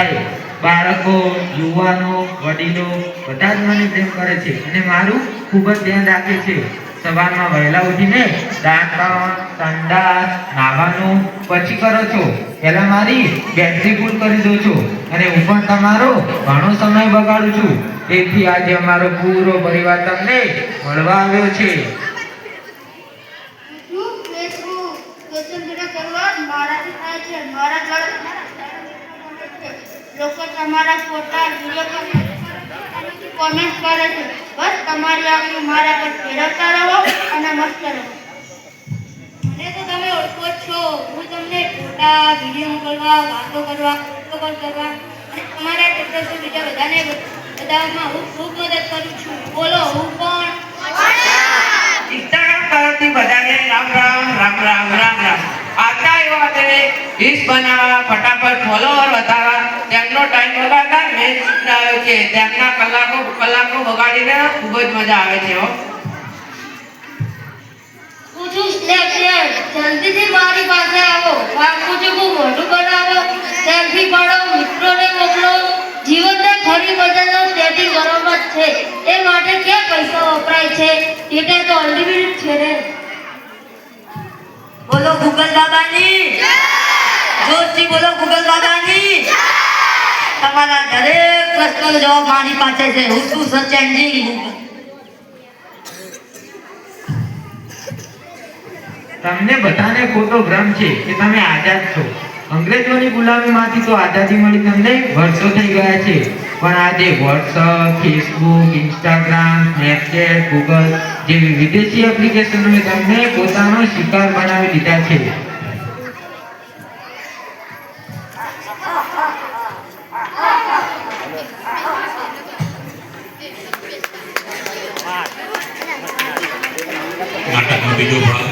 બધાએ બાળકો, યુવાનો, વડીલો બધા જ મને પ્રેમ કરે છે અને મારું ખૂબ જ ધ્યાન રાખે છે. સવારમાં વહેલા ઉઠીને દાંત, સંડાસ, નાહવાનું પછી કરો છો. પહેલા મારી બેટરી ફૂલ કરી દો છો અને હું પણ તમારો ઘણો સમય બગાડું છું. તેથી આજે અમારો પૂરો પરિવાર તમને મળવા આવ્યો છે. લોકો તમારા ફોટા વિડીયો કોમેન્ટ કરે છે. બસ તમારી આંખો મારા પર ફેરવતા રહો અને મસ્ત રહો. મને તો તમે ઓળખો છો. હું તમને ફોટા વિડીયો મોકલવા, વાતો કરવા, કોલ કરવા અને તમારા સ્ટેટસ બીજા બધાને બતાવવામાં હું ખૂબ મદદ કરું છું. બોલો હું કોણ? इंस्टाग्राम परથી બધાને રામ રામ રામ રામ રામ રામ. आता એવા છે રીલ્સ બનાવવા, ફટાફટ ફોલોવર વધારવા, તેમનો ટાઈમ બગાડતા મેં શીખડાવ્યો છે. તેમના કલાકો બગાડીને ખૂબ જ મજા આવે છે. હું છું સ્નેપચેટ. જલ્દીથી મારી પાસે આવો. મારું છું મોઢું બનાવો, સેલ્ફી પાડો, મિત્રોને મોકલો. જીવનને ખરી મજાનો સેટિંગ કરવાનો જ છે. એ માટે ક્યાં પૈસા વપરાય છે? એટલે તો અનલિમિટેડ છે ને. બોલો ગૂગલ દાદાની જય. જોરથી બોલો ગૂગલ દાદાની જય. તમારા દરેક પ્રશ્નનો જવાબ મારી પાસે છે. હું છું સર્ચ એન્જિન ગૂગલ. તમને બધાને ખોટો ભ્રમ છે કે તમે આઝાદ છો. અંગ્રેજોની ગુલામીમાંથી તો આઝાદી મળી તમને વર્ષો થઈ ગયા છે. પણ આજે WhatsApp, Facebook, Instagram, Snapchat, Google જેવી વિદેશી એપ્લિકેશનોએ તમને પોતાનો શિકાર બનાવી દીધા છે. નાટકનો બીજો ભાગ